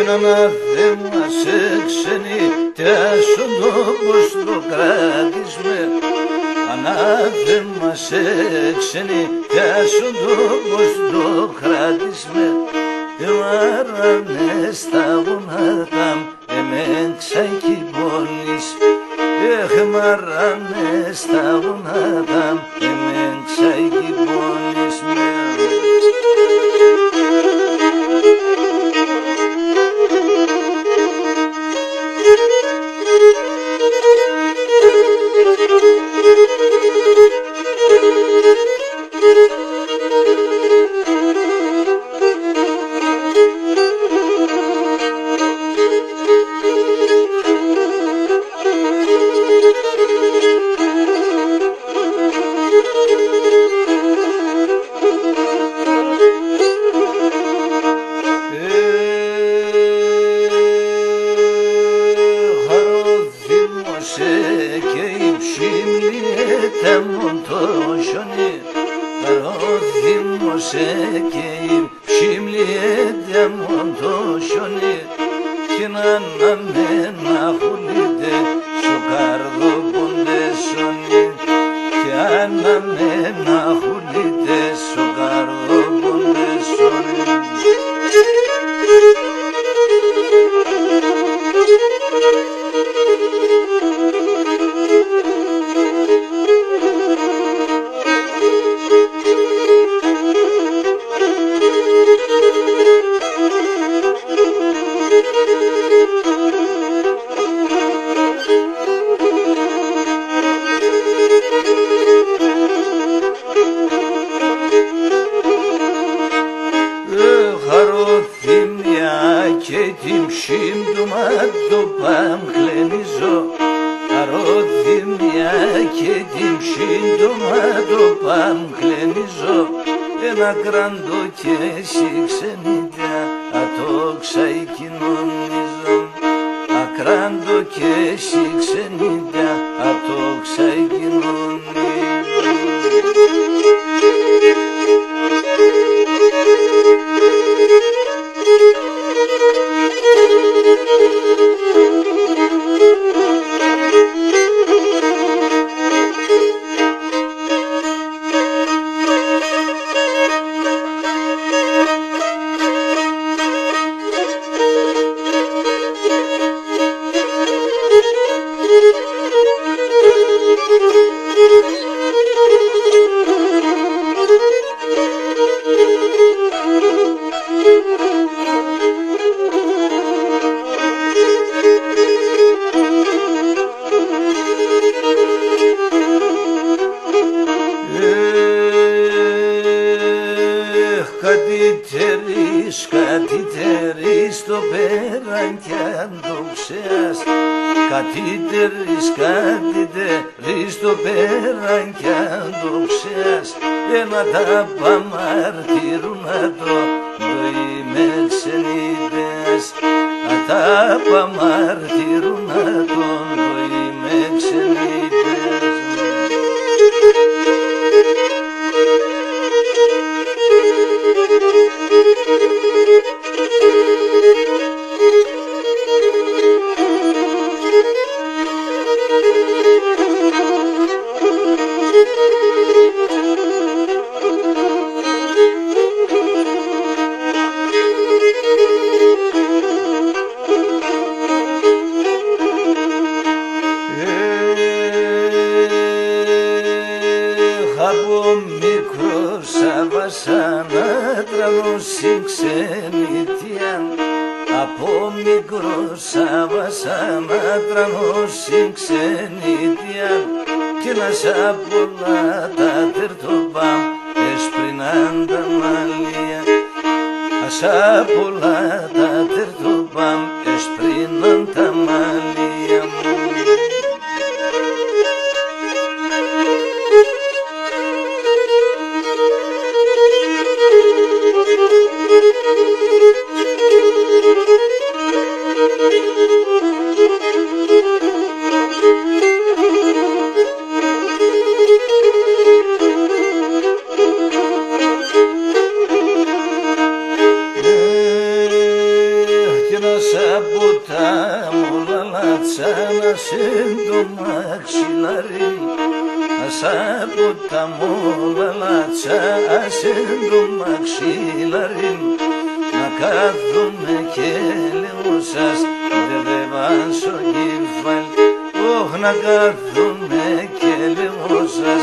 ανάθεμα σε ξένη, τέσσοντο πως το κράτης με. Ανάθεμα σε ξένη, τέσσοντο πως το κράτης με. Εμάρανε στα γονάτα, εμέν ξαϊκή πόλης. Εμάρανε στα γονάτα, εμέν ξαϊκή πόλης με. Κατήτερης το πέραν κι αν το ξεάς. Κατήτερης το πέραν κι αν το ξεάς. Ένα τα παμαρτύρουν να το είμαι ξενίδες. Τα παμαρτύρουν να το είμαι ξενίδες. Από μικρός άβασα να τραβώσει ξενιτιάν. Από μικρός άβασα να τραβώσει ξενιτιάν. Και να σ' πολλά τα τερτοπάμ έσπριναν τα μαλλιά. Σ' πολλά τα τερτοπάμ έσπριναν τα μαλλιά μου. σαπουτά μου λαλατσάνα το μαξιλάρι. Σαπουτά μου λαλατσάνα το μαξιλάρι. Να κάθομαι και λίγο σας δεν βάζω κεφάλι. Να κάθομαι και λίγο σας